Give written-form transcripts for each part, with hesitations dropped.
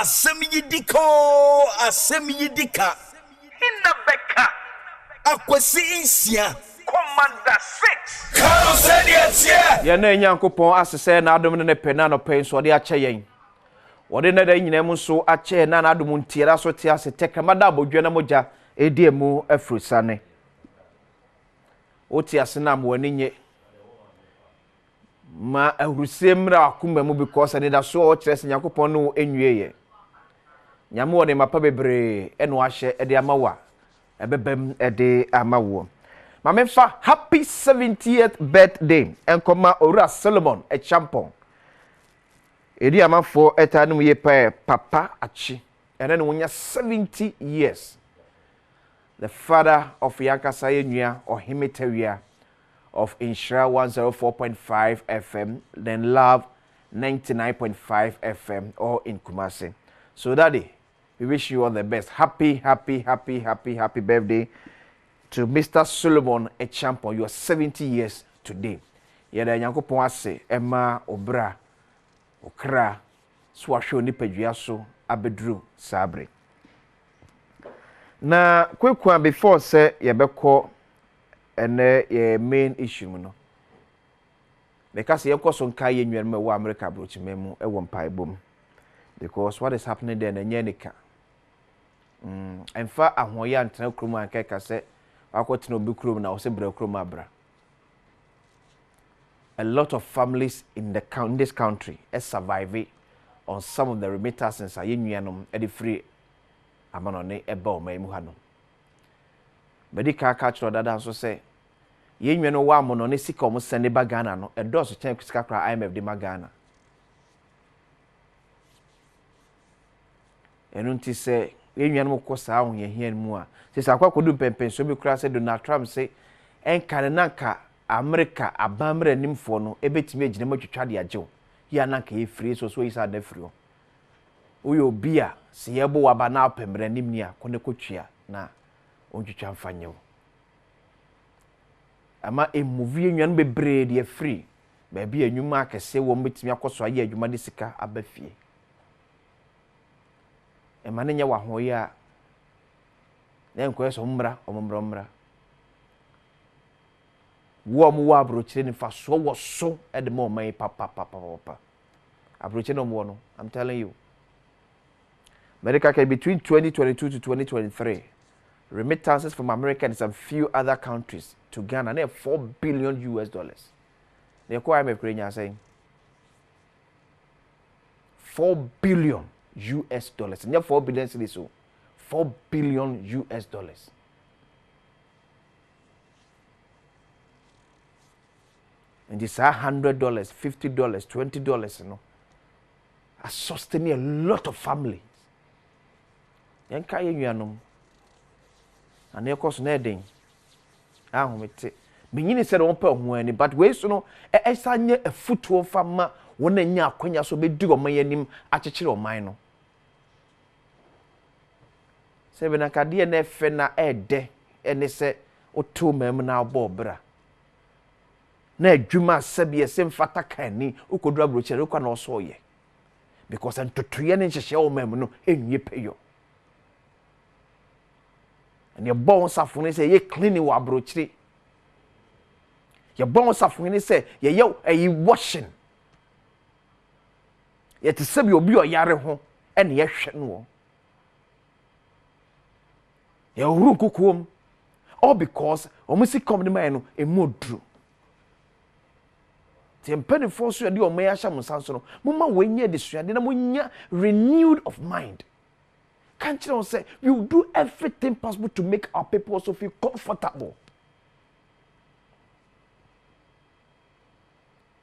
Asem Yi Di Ka, Asem Yi Di Ka. Inna Beka. Akwesi insia. Commander 6. Karo said yes, yeah. Yene Nyankopon asese na adom ne pena no pen so de ache yen. Wode na da nyinam so ache na adom ntiera so te ase tekramada abodwe na moja edi emu afrusane. Oti ase na mo ani nye. Ma ahurusem akuma mu because ne da so o kire se Nyankopon no enwieye. Nyame wode mapa bebre eno ahye ede amawa. Ebebem ede amawo. Mamenfa happy 70th birthday enkoma Ora Solomon e champon. Edi amafo etanu ye papa achi. Ene no nya 70 years. The father of Yankasa Yenua or Himitewia of Inshra 104.5 FM, then Love 99.5 FM or in Kumasi. So daddy, we wish you all the best. Happy birthday to Mr. Solomon Echampon. You are 70 years today. Yada Nyankopon ase Emma Obra Okra swasho ni pedwiaso abedru sabre. Na kwekwa before say yebekọ ene ye main issue mu no. Because yekoso nka ye nwerema wo America brochimemu e wo mpaebom. Because what is happening there na nyenika. Emfa ahoya antena krom anka ka say akotena obi krom na wo se bra krom abra. A lot of families in this country are surviving on some of the remittances are yenuanom e de free amanone eba o mai mu ha no. Medical catch dada so say yenwe no wa amonone sika o mo sene ba Ghana no edo so chen sika kra IMF de ma Ghana. Enunti say yenwe no ko sa ho ye hian mu a se sa kwa kodu pempen so bi kra say Donald Trump say enkane nanka America abamre nimfo no ebetime agine matwetwa de agew ya nanka ye free so isa da free o. Uyo bia se yebo waba na apemre nim ni a kone kotwia na ontwetwa mfanyew. Ama emovie nwan bebre de free ba bia enwuma akese wo mbetimi akoso aye adwuma de sika abafie. Ema ne nya wa hoye a na enko eso mmra ommmra wo mu wa abrochire ni fa so wo so e de mo man papa abrochire no mo no, I'm telling you. America between 2022 to 2023, remittances from America and some few other countries to Ghana, near $4 billion US. They call IMF Ukraine saying $4 billion US. Near $4 billion cities, so $4 billion US. And this $100, $50, $20, you know, are sustaining a lot of families. Yanka yenuanom and your course na den ahomete binyini said won pa ho ani but we so no esanye afutuo fama won anya akwanya so be di oman yanim akekere oman no se be na kade na efe na ede ene se oto mam na abobra na adwuma sabe ese mfata kani ukodu abroche rekwa na oso ye because antotoye ne nhehye o mam no enwie peyo. And your bones safuni say ye cleaning wa brochiri. Your bones safuni say ye yo e washing. Ye te se bi obi o yare ho e na ye hwe no. Ye huru kukuom. All because omusi company man no e modru. Ti mpeni force de o me ya hya musanso no. Mumma wenye de suade na munya renewed of mind. Can't you say you do everything possible to make our people also feel comfortable?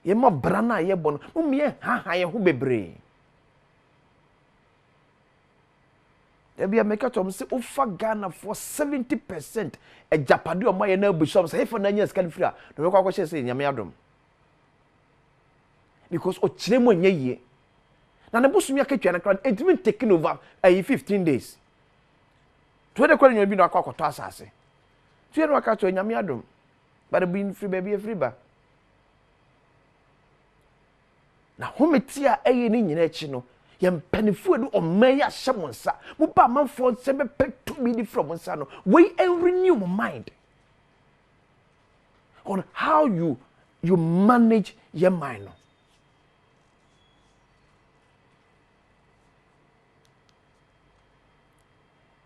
Ye ma brana ye bon mumye ha ye hu bebre. Ebia make it say ofa Ghana for 70% e japade o ma ye na bushom say if na nya scan free a no kwa kwa say nyame adom. Because o kire mo nya yie. Na ne busumi akatwa na crowd it been taken over 15 days. To the kwani bi na akwakoto asase. Tu eno akato nyame adom. But be free baby free ba. Na hometi a eye ni nyina echi no Yem penifu edu omeya shamonsa. Mupa manfo sebe petu midi from onsano. We renew my mind on how you manage your mind.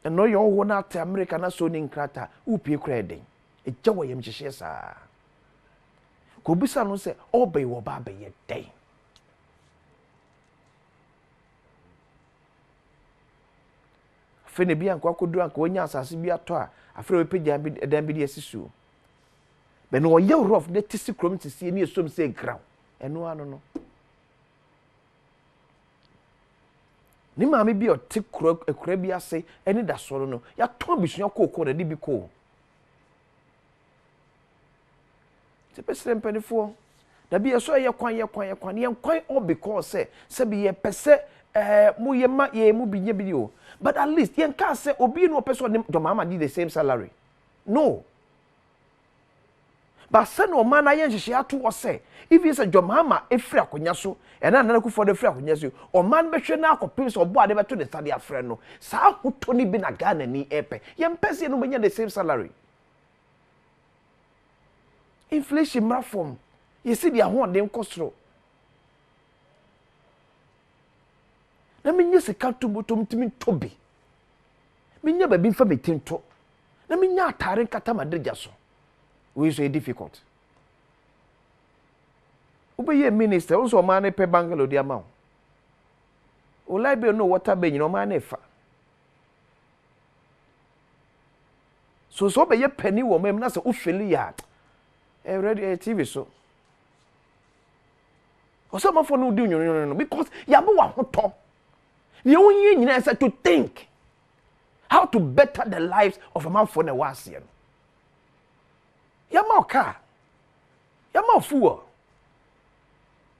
And no your one out America na so nin krata upi krede. E jawa yem hihye sa. Ko bisa no se obey wo ba be ye den. Fene bi anko akodu anko onya asase bi ato a afre we pagya bi edan bi de asisu. Be no ye rough de tisi krom tisi ni esom se graw. Eno ano no. Ni maame bi o te ekura bi ase eni da soro no ya ton bisua kokko na di bi ko. Te pesere mpanifo da bi eso ye kwan all because se bi ye pese mu ye ma ye mu bi nye bi o. But at least yen can say obi no person your mama did the same salary. No. But say no man ayen hihye ato say if you say your mama efri akonya so and na ku for the free akonya so o man be hwe na akopim so obo ade beto the study afre no sa hoto ni bi na Ghana ni epe yen pese no menya the same salary. Inflation mrafom you see dia ho den kosro na menye sika tubutum timi tobi menye ba bi fa betinto na menye atare nkata madreja so we so difficult ubeye minister unso man pe bangalo dia ma o libe no water be nyino man fa so be ye penny wo mem na se ufeli ya ready TV so o so ma for no do no because ya bo wa hoto the only thing is to think how to better the lives of a man for the wasian. Yama car, yama fool,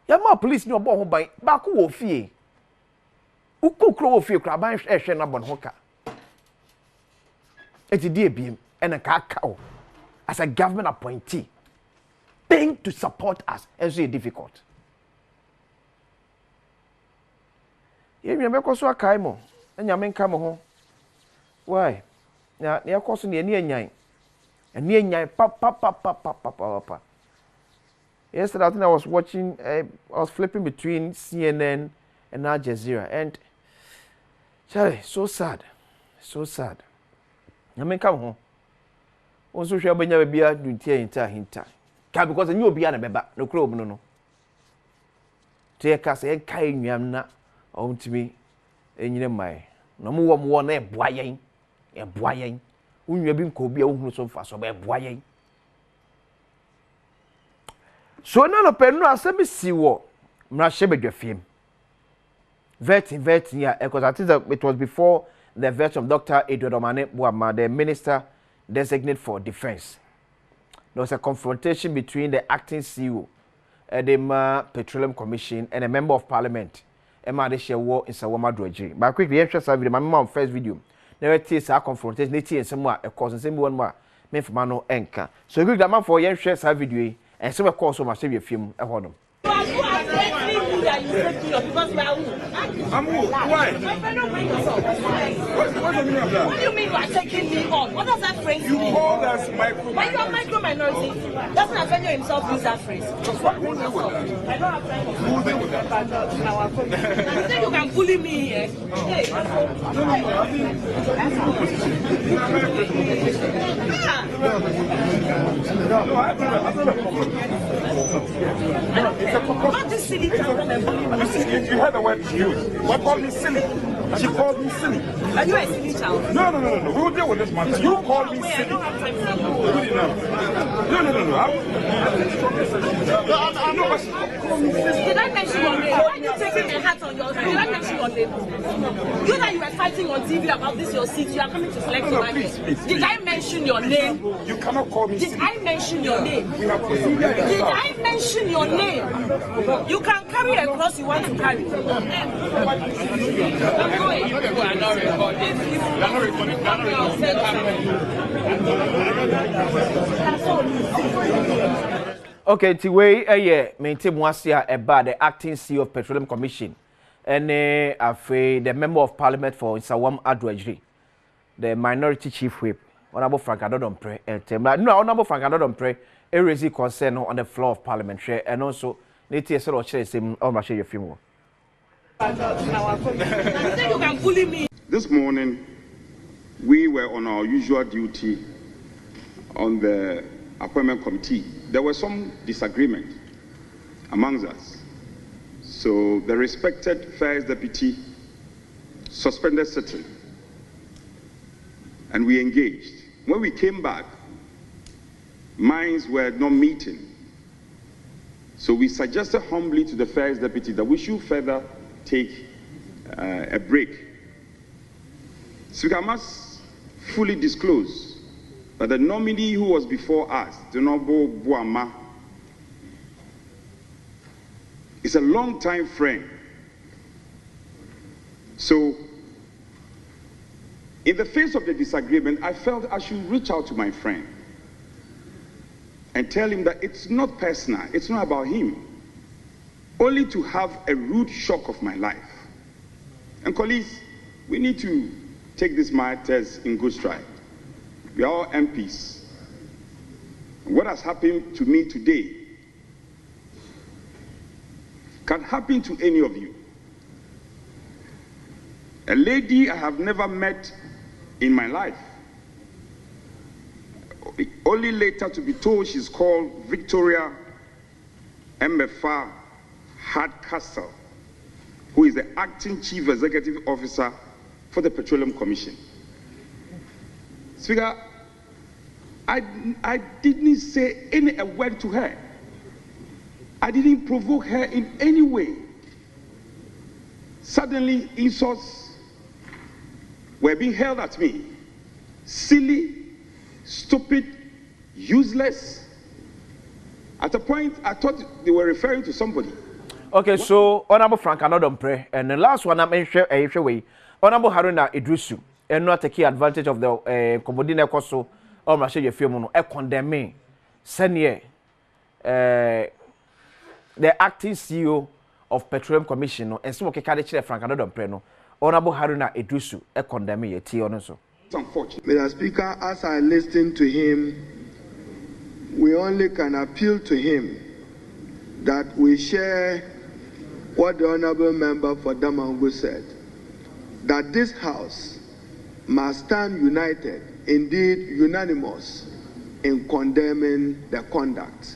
yama police no bo by back wo fie. Uku crow fie craban eshe na bon hoka. Eti die biem and a cow as a government appointee. Think to support us is very difficult. Ye me so akai mo enya me nka mo ho why na yakoso ne ani enyan ani enyan pa. Yesterday I think I was watching I was flipping between CNN and Al Jazeera and Charlie so sad na me nka mo ho onso hwe abanya bia duntia hinta ka because any obi na beba no kro obu no te ka se kai nwam na ontimi enyine mai na mo na eboayen unwa bi nko bia ohunu so mfa so ba eboayen so na no penu asem si wo mra hye bedwafiem vetting ya because I think that it was before the vet of Dr. Adom Boama, the minister designate for defense. There was a confrontation between the acting CEO Edema Petroleum Commission and a member of parliament. Emma de share war in Sawama Droji. But quickly, interest of my mom first video. Never tears our confrontation, they tears somewhere, a cause and same one more, men for Mano Enka. So good man for young shares our video and so of course so much save your film at home. I'm who? Why? What do you mean of that? What do you mean you are taking me on? What does that phrase mean? You call us micro. When you are micro minority, doesn't Afenyo himself use that phrase? Who deal with that? I don't have time. Who deal with that? You say you can bully me here. Hey, not this silly children and bully me. You heard the word used. What called me silly? She called me silly. Are you a silly child? No. We will deal with this matter. You called me I silly. don't have time for No. I know what she called me silly. Did I mention your name? Why are you taking my hat on your head? Did I mention your name? You that you were fighting on TV about this, your seat, you are coming to select your Please. Did I mention your name? You cannot call me Did silly. I mention your name? We have procedure. Did I mention your name? You can carry a cross you want to carry. Okay, Tiway, maintain Mwasia about the acting CEO of Petroleum Commission. Any afraid the member of parliament for Nsawam Adwajiri, the minority chief whip, Honorable Frank Adodompre, and no, Honorable Frank Adodompre, a raising concern on the floor of parliament, and also Native sort of chase him on my share film. This morning, we were on our usual duty on the appointment committee. There was some disagreement amongst us. So the respected First Deputy suspended sitting and we engaged. When we came back, minds were not meeting. So we suggested humbly to the First Deputy that we should further take a break. Speaker, I must fully disclose that the nominee who was before us, the Honorable Buama, is a long-time friend. So, in the face of the disagreement, I felt I should reach out to my friend and tell him that it's not personal, it's not about him, only to have a rude shock of my life. And colleagues, we need to take these matters in good stride. We are all MPs. What has happened to me today can happen to any of you. A lady I have never met in my life, only later to be told she's called Victoria Mbefa Hardcastle, who is the acting chief executive officer for the Petroleum Commission. Speaker, I didn't say a word to her. I didn't provoke her in any way. Suddenly, insults were being hurled at me. Silly, stupid, useless. At a point, I thought they were referring to somebody. Okay, so Honorable Frank Adodompre, and the last one I'm way, Honorable Haruna Idrisu, and not take advantage of the Komodina Koso, or Masha Film, condemn Senior. The acting CEO of Petroleum Commission and some of Frank Adodompre, Honorable Haruna Idrisu, condemn ye tea on so. It's unfortunate. Mr. Speaker, as I listen to him, we only can appeal to him that we share what the Honorable Member for Damangu said, that this House must stand united, indeed unanimous, in condemning the conduct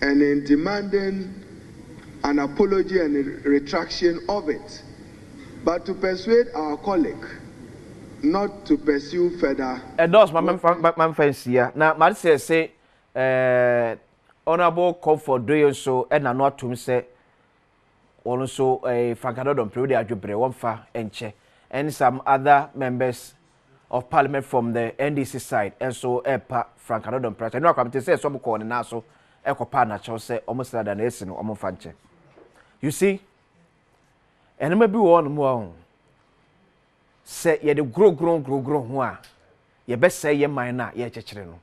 and in demanding an apology and a retraction of it, but to persuade our colleague not to pursue further. And those my friends here. Now, my say, Honorable call for doing so, and I'm not to say also a Frank Adodompre, the Ajubre, one far and che, and some other members of parliament from the NDC side, and so Frank Adodompre. I know I'm to say some corner now, so Echo Partner shall say almost than a lesson or more fanche. You see, and maybe one more. Say ye the grow, ye best say ye minor, ye chechireno.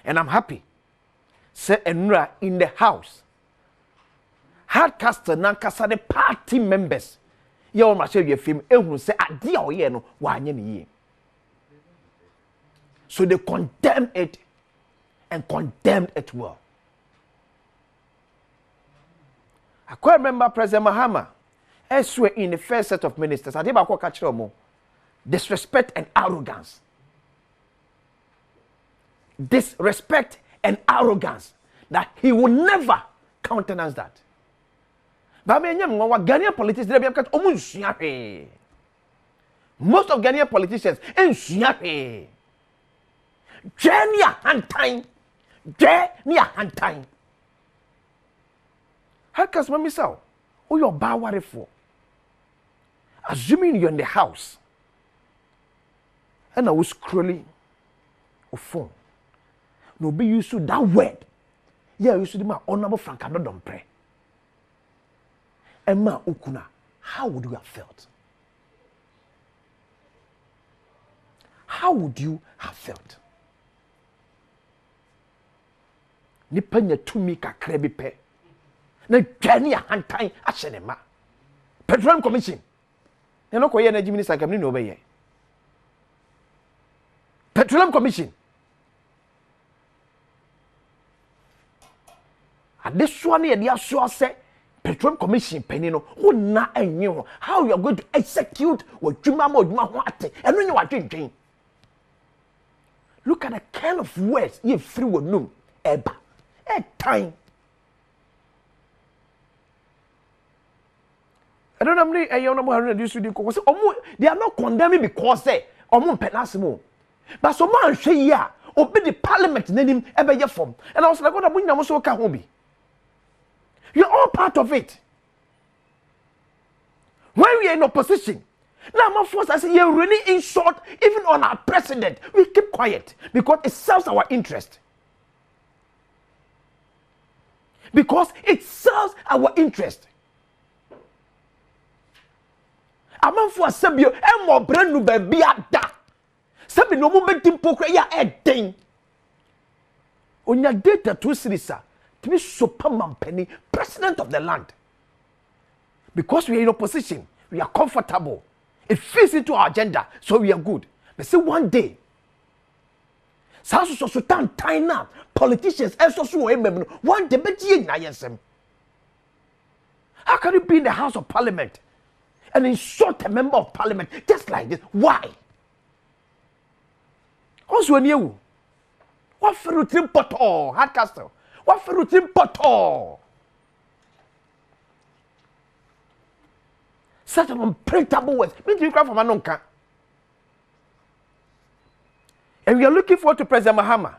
And I'm happy. Say enra in the house. Hardcaster nankasa the party members. Ye all ma share your film, ehun say ade a ye no wa anye ne ye. So they condemn it and condemned it well. I quite remember President Mahama. Elsewhere in the first set of ministers, I did about catch them disrespect and arrogance. Disrespect and arrogance that he will never countenance that. But Ghanaian politicians, most of Ghanaian politicians, hand time. How can you say, oh, you're bad for? Assuming you're in the house, and I was scrolling a phone. No be used to that word. Yeah, you should be my honorable Frank Adodompre. Emma Ukuna, how would you have felt? How would you have felt? Nipanya to me kakrebi pe. Na jani a hantai ashenema. Petroleum Commission. You know, Koya Energy Minister coming over here. Petroleum Commission. And this one here, they are sure say Petroleum Commission penino. Who na enyo? How you are going to execute what Juma what and when you are drinking. Look at the kind of words you free with no eba. Time. I don't know. They are not condemning because they penasimo. But some man say yeah, obey the parliament name ever your form. And I was like, what am I so can you're all part of it. When we are in opposition, now my force I say you're really in short, even on our president, we keep quiet because it serves our interest. Because it serves our interest. Aman for Sabio, and more brand new baby at that. Sabi no moment in poker, ya thing. On your data to Sirisa, to be Superman Penny, president of the land. Because we are in opposition, we are comfortable. It fits into our agenda, so we are good. But say one day, so time now, politicians, one day, how can you be in the House of Parliament and insult a member of Parliament just like this? Why? Also, you what for routine poto, Hardcastle? What for routine poto? Such an unprintable words. Me to cry from Anonka. And we are looking forward to President Mahama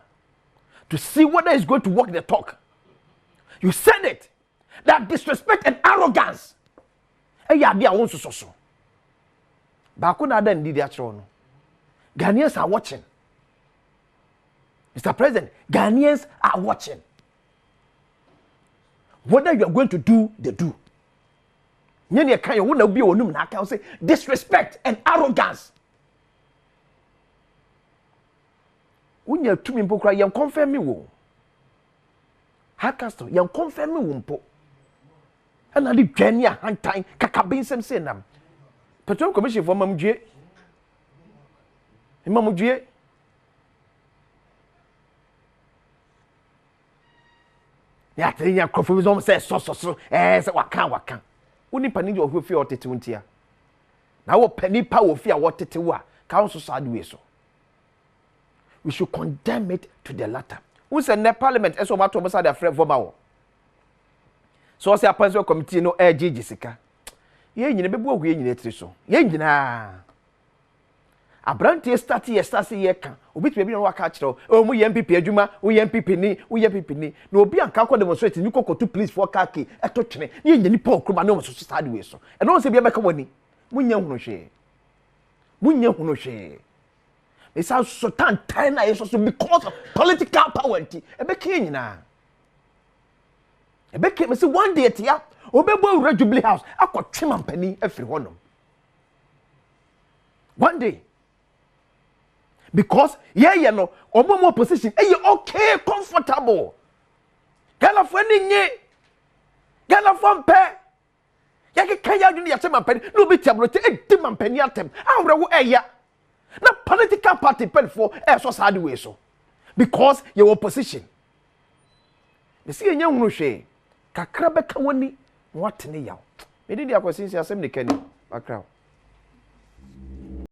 to see whether he's going to walk the talk. You said it. That disrespect and arrogance. And you are there also so. Bakuna then did that show. Ghanaians are watching. Mr. President, Ghanaians are watching. Whether you are going to do, they do. You can't be on say disrespect and arrogance. When you to me, you confirm me. Hardcastle, you confirm me. Wumpo. And I did Kenya hand time, Kakabin some say nam. Petroleum Commission for Mamuje. Mamuje. Ya tell you, Crofism says so, as waka. Only penny of who fear 20. Now, what penny power fear what it was, council side way so. We should condemn it to the latter. Who said the parliament as well to the friend for Bao? So I say a personal committee no air Jessica. Ye in a baby we in it so. Ye na. A brandy start yeka. Which maybe no catch oh we MPP Juma, we MPP ni. No be an calco demonstrating you coco to please for khaki a touch me. Ye in the poor crumano so sideways so. And also be a back money. Munya no share. Munya no share. It sounds so time is also because of political power. A became na. A became say one day at ya, Obebo Red Jubilee House. I got trim and penny every one. One day. Because you know, more position, and you okay, comfortable. Gala friending ye. Gala from pair. Yaki kaya you need a penny. No be tablet, a dim penny at them. I will ya. Na political party pen for so sad way so because your opposition you see a young roche kakra beka woni what ne yaw me dey akwasin si asem ne kani bakra